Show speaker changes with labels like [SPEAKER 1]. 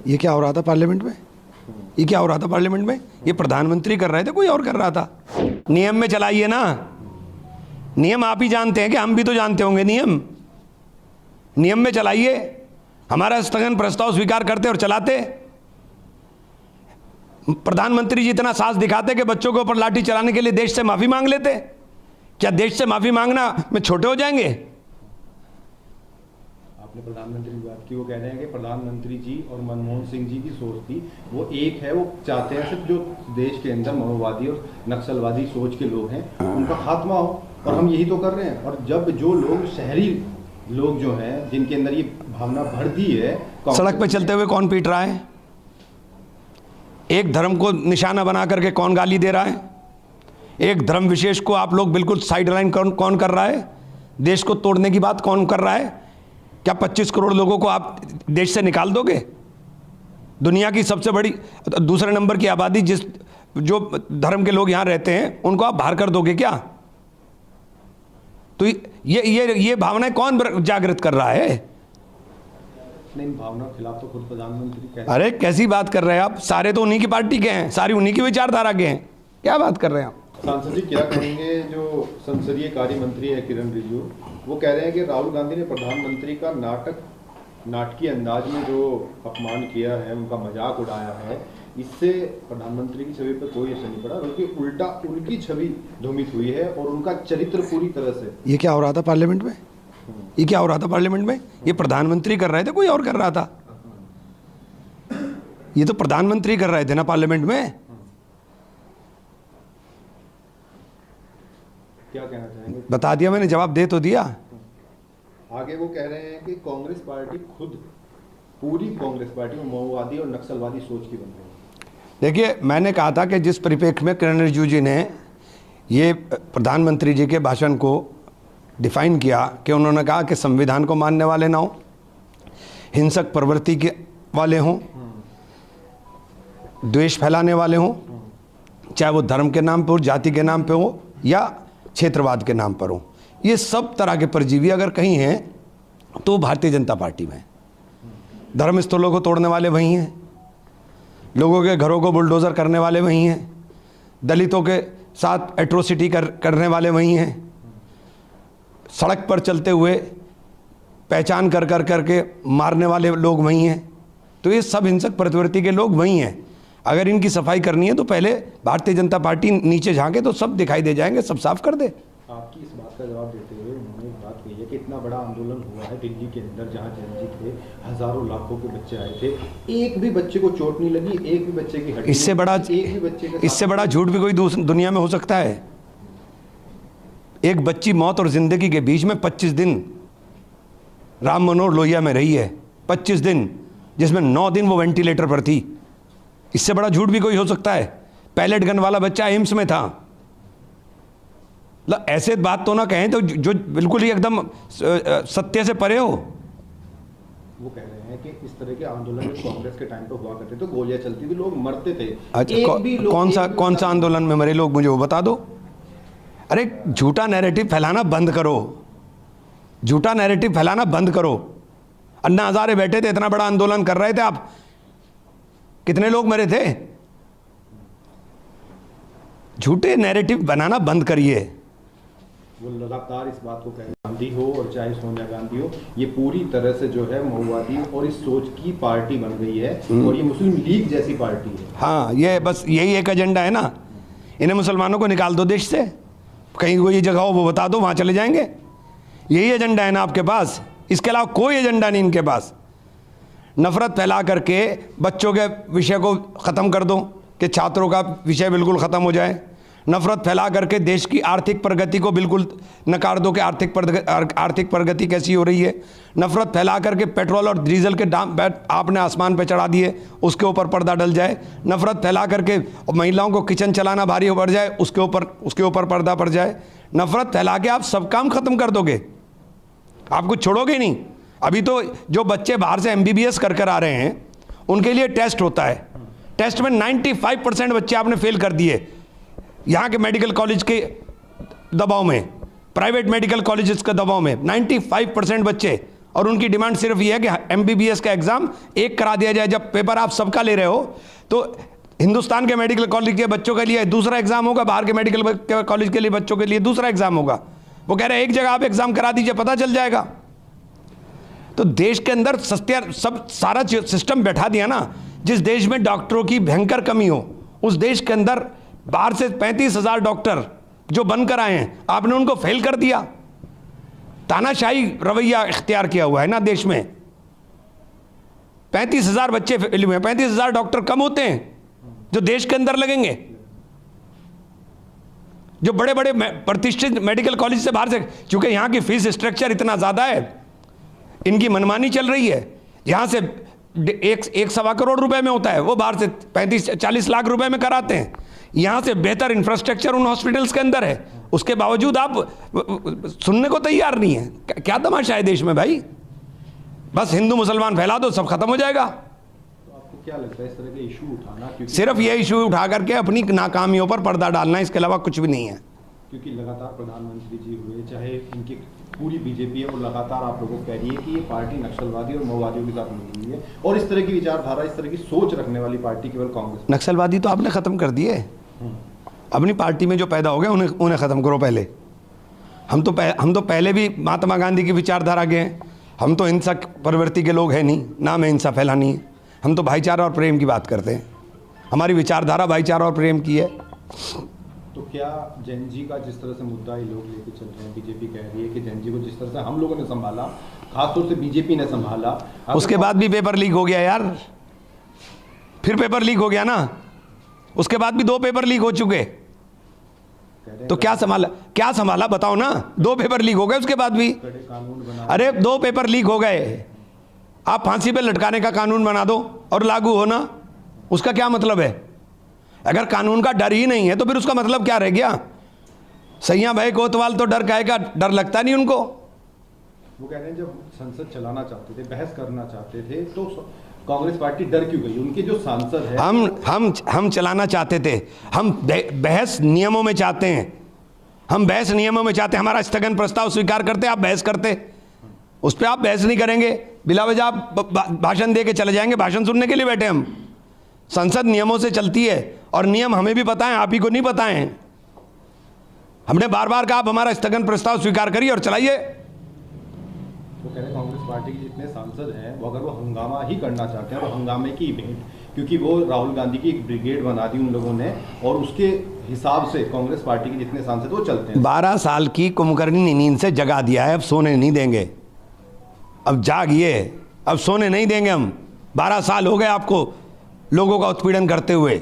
[SPEAKER 1] ये क्या हो रहा था पार्लियामेंट में? ये क्या हो रहा था पार्लियामेंट में? ये प्रधानमंत्री कर रहे थे, कोई और कर रहा था? नियम में चलाइए ना। नियम आप ही जानते हैं कि हम भी तो जानते होंगे नियम में चलाइए। हमारा स्थगन प्रस्ताव स्वीकार करते और चलाते। प्रधानमंत्री जी इतना साहस दिखाते कि बच्चों के ऊपर लाठी चलाने के लिए देश से माफी मांग लेते। क्या देश से माफी मांगना में छोटे हो जाएंगे?
[SPEAKER 2] आपने प्रधानमंत्री की बात की, वो कह रहे हैं कि प्रधानमंत्री जी और मनमोहन सिंह जी की सोच थी वो एक है। वो चाहते हैं सिर्फ जो देश के अंदर माओवादी और नक्सलवादी सोच के लोग हैं उनका खात्मा हो, और हम यही तो कर रहे हैं। और जब जो लोग शहरी लोग जो हैं जिनके अंदर ये भावना भर दी है,
[SPEAKER 1] सड़क पे चलते हुए कौन पीट रहा है? एक धर्म को निशाना बना करके कौन गाली दे रहा है? एक धर्म विशेष को आप लोग बिल्कुल साइडलाइन कौन कर रहा है? देश को तोड़ने की बात कौन कर रहा है? क्या 25 करोड़ लोगों को आप देश से निकाल दोगे? दुनिया की सबसे बड़ी दूसरे नंबर की आबादी जो धर्म के लोग यहां रहते हैं उनको आप बाहर कर दोगे क्या? तो ये भावनाएं कौन जागृत कर रहा है?
[SPEAKER 2] नहीं, भावना के खिलाफ तो खुद प्रधानमंत्री कहते हैं।
[SPEAKER 1] अरे कैसी बात कर रहे हैं आप? सारे तो उन्हीं की पार्टी के हैं, सारी उन्हीं की विचारधारा के हैं। क्या बात कर रहे हैं आप?
[SPEAKER 2] सांसद जी क्या कहेंगे? जो संसदीय कार्य मंत्री है किरण रिजिजू, वो कह रहे हैं कि राहुल गांधी ने प्रधानमंत्री का नाटकीय अंदाज में जो अपमान किया है, उनका मजाक उड़ाया है, इससे प्रधानमंत्री की छवि पर कोई असर नहीं पड़ा, बल्कि उल्टा उनकी छवि ध्वमित हुई है और उनका चरित्र पूरी तरह से।
[SPEAKER 1] ये क्या हो रहा था पार्लियामेंट में? ये क्या हो रहा था पार्लियामेंट में? ये प्रधानमंत्री कर रहे थे, कोई और कर रहा था? ये तो प्रधानमंत्री कर रहे थे ना पार्लियामेंट में।
[SPEAKER 2] क्या कहना चाहेंगे?
[SPEAKER 1] बता दिया मैंने, जवाब दे तो दिया।
[SPEAKER 2] आगे वो कह रहे हैं कि कांग्रेस पार्टी खुद, पूरी कांग्रेस पार्टी में माओवादी और नक्सलवादी सोच की बन रही है।
[SPEAKER 1] देखिए, मैंने कहा था कि जिस परिप्रेक्ष्य में किरण रिजिजू जी ने ये प्रधानमंत्री जी के भाषण को डिफाइन किया कि उन्होंने कहा कि संविधान को मानने वाले ना हो, हिंसक प्रवृत्ति के वाले हों, द्वेष फैलाने वाले हों, चाहे वो धर्म के नाम पे हो, जाति के नाम पे हो या क्षेत्रवाद के नाम पर हो, ये सब तरह के परजीवी अगर कहीं हैं तो भारतीय जनता पार्टी में। धर्म स्थलों को तोड़ने वाले वही हैं, लोगों के घरों को बुलडोज़र करने वाले वही हैं, दलितों के साथ एट्रोसिटी करने वाले वही हैं, सड़क पर चलते हुए पहचान करके मारने वाले लोग वही हैं। तो ये सब हिंसक प्रवृत्ति के लोग वही हैं। अगर इनकी सफाई करनी है तो पहले भारतीय जनता पार्टी नीचे झांके तो सब दिखाई दे जाएंगे, सब साफ कर दे।
[SPEAKER 2] आपकी इस बात का जवाब देते हुए उन्होंने बात कही है कि इतना बड़ा आंदोलन हुआ है दिल्ली के अंदर, जहां जयंती थे, हजारों लाखों के बच्चे आए थे, एक भी बच्चे को चोट नहीं लगी, एक भी बच्चे की हड्डी,
[SPEAKER 1] इससे बड़ा झूठ भी कोई दुनिया में हो सकता है? एक बच्ची मौत और जिंदगी के बीच में 25 दिन राम मनोहर लोहिया में रही है, 25 दिन, जिसमें 9 दिन वो वेंटिलेटर पर थी। इससे बड़ा झूठ भी कोई हो सकता है? पैलेट गन वाला बच्चा एम्स में था। ऐसे बात तो ना कहें तो जो बिल्कुल ही एकदम सत्य से परे हो।
[SPEAKER 2] वो कह रहे हैं कि इस तरह के आंदोलन कांग्रेस के टाइम पे हुआ करते थे, गोलियां चलती थी, लोग मरते थे।
[SPEAKER 1] अच्छा, कौन सा आंदोलन में मरे लोग, मुझे वो बता दो। अरे झूठा नैरेटिव फैलाना बंद करो, झूठा नैरेटिव फैलाना बंद करो। अन्ना हजारे बैठे थे, इतना बड़ा आंदोलन कर रहे थे, आप कितने लोग मरे थे? झूठे नैरेटिव बनाना बंद करिए।
[SPEAKER 2] वो लगातार इस बात को कह रहे हैं, गांधी हो और चाहे सोनिया गांधी हो, ये पूरी तरह से जो है माओवादी और इस सोच की पार्टी बन गई है, और ये मुस्लिम लीग जैसी पार्टी है।
[SPEAKER 1] हाँ, ये बस यही एक एजेंडा है ना, इन्हें मुसलमानों को निकाल दो देश से, कहीं कोई जगह हो वो बता दो, वहाँ चले जाएंगे। यही एजेंडा है ना आपके पास, इसके अलावा कोई एजेंडा नहीं इनके पास। नफरत फैला करके बच्चों के विषय को ख़त्म कर दो कि छात्रों का विषय बिल्कुल ख़त्म हो जाए। नफरत फैला करके देश की आर्थिक प्रगति को बिल्कुल नकार दो कि आर्थिक प्रगति कैसी हो रही है। नफरत फैला करके पेट्रोल और डीजल के दाम आपने आसमान पे चढ़ा दिए, उसके ऊपर पर्दा डल जाए। नफरत फैला करके महिलाओं को किचन चलाना भारी पड़ जाए, उसके ऊपर पर्दा पड़ जाए। नफरत फैला के आप सब काम खत्म कर दोगे, आप कुछ छोड़ोगे नहीं। अभी तो जो बच्चे बाहर से MBBS कर आ रहे हैं उनके लिए टेस्ट होता है, टेस्ट में 95% बच्चे आपने फेल कर दिए। यहाँ के मेडिकल कॉलेज के दबाव में, प्राइवेट मेडिकल कॉलेजेस के दबाव में 95% बच्चे, और उनकी डिमांड सिर्फ ये है कि MBBS का एग्ज़ाम एक करा दिया जाए। जब पेपर आप सबका ले रहे हो तो हिंदुस्तान के मेडिकल कॉलेज के बच्चों के लिए दूसरा एग्ज़ाम होगा, बाहर के मेडिकल कॉलेज के लिए बच्चों के लिए दूसरा एग्ज़ाम होगा। वो कह रहे हैं एक जगह आप एग्ज़ाम करा दीजिए, पता चल जाएगा। तो देश के अंदर सारा सिस्टम बैठा दिया ना। जिस देश में डॉक्टरों की भयंकर कमी हो, उस देश के अंदर बाहर से 35,000 डॉक्टर जो बनकर आए हैं, आपने उनको फेल कर दिया। तानाशाही रवैया इख्तियार किया हुआ है ना देश में। 35,000 बच्चे फेल हुए हैं, 35,000 डॉक्टर कम होते हैं जो देश के अंदर लगेंगे। जो बड़े बड़े प्रतिष्ठित मेडिकल कॉलेज से बाहर से, चूंकि यहाँ की फीस स्ट्रक्चर इतना ज़्यादा है, इनकी मनमानी चल रही है। यहाँ से एक सवा करोड़ रुपए में होता है, वो बाहर से 35-40 लाख रुपए में कराते हैं। यहाँ से बेहतर इंफ्रास्ट्रक्चर उन हॉस्पिटल्स के अंदर है, उसके बावजूद आप सुनने को तैयार नहीं है। क्या तमाशा है देश में भाई? बस हिंदू मुसलमान फैला दो, सब खत्म हो जाएगा।
[SPEAKER 2] तो आपको क्या लगता है इस तरह के इशू उठाना? क्योंकि
[SPEAKER 1] सिर्फ ये इशू उठा करके अपनी नाकामियों पर पर्दा डालना, इसके अलावा कुछ भी नहीं है।
[SPEAKER 2] क्योंकि लगातार प्रधानमंत्री जी हुए, चाहे इनकी पूरी बीजेपी है, वो लगातार आप लोगों को कह रही है कि ये पार्टी नक्सलवादी और माओवादियों के साथ मिली हुई है, और इस तरह की विचारधारा, इस तरह की सोच रखने वाली पार्टी केवल कांग्रेस।
[SPEAKER 1] नक्सलवादी तो आपने ख़त्म कर दिए। अपनी पार्टी में जो पैदा हो गए उन्हें ख़त्म करो पहले। हम तो पहले भी महात्मा गांधी की विचारधारा के हैं। हम तो हिंसा प्रवृत्ति के लोग हैं नहीं, ना हमें हिंसा फैलानी है। हम तो भाईचारा और प्रेम की बात करते हैं। हमारी विचारधारा भाईचारा और प्रेम की है।
[SPEAKER 2] तो क्या जैन जी का जिस तरह से मुद्दा ये लोग लेके चल रहे हैं, बीजेपी कह रही है कि जैन जी को जिस तरह से हम लोगों ने संभाला, खासतौर से बीजेपी ने संभाला,
[SPEAKER 1] उसके बाद भी पेपर लीक हो गया यार। फिर पेपर लीक हो गया ना, उसके बाद भी 2 पेपर लीक हो चुके। तो क्या संभाला बताओ ना। 2 पेपर लीक हो गए उसके बाद भी।
[SPEAKER 2] कानून बना,
[SPEAKER 1] अरे 2 पेपर लीक हो गए, आप फांसी पे लटकाने का कानून बना दो और लागू हो ना, उसका क्या मतलब है? अगर कानून का डर ही नहीं है तो फिर उसका मतलब क्या रह गया? सैया भाई कोतवाल तो डर काहे का, डर लगता नहीं उनको।
[SPEAKER 2] वो कह रहे हैं जब संसद चलाना चाहते थे, बहस करना चाहते थे, तो कांग्रेस पार्टी डर क्यों गई? उनके जो सांसद है,
[SPEAKER 1] हम चलाना चाहते थे। हम बहस नियमों में चाहते हैं। हम बहस नियमों में चाहते हैं। हमारा स्थगन प्रस्ताव स्वीकार करते, आप बहस करते। उस पर आप बहस नहीं करेंगे, बिला वजह आप भाषण दे के चले जाएंगे। भाषण सुनने के लिए बैठे हम। संसद नियमों से चलती है और नियम हमें भी पता है, आप ही को नहीं पता है। हमने बार बार कहा आप हमारा स्थगन प्रस्ताव स्वीकार करिए और चलाइए।
[SPEAKER 2] वो कह रहे हैं कांग्रेस पार्टी के जितने सांसद हैं, वो अगर वो हंगामा ही करना चाहते हैं, और हंगामे की भेंट, क्योंकि वो राहुल गांधी की एक ब्रिगेड बना दी उन लोगों ने, और उसके हिसाब से कांग्रेस पार्टी के जितने सांसद वो चलते हैं।
[SPEAKER 1] 12 साल की कुंभकर्णी नींद से जगा दिया है, अब सोने नहीं देंगे। अब जागिए, अब सोने नहीं देंगे हम। 12 साल हो गए आपको लोगों का उत्पीड़न करते हुए।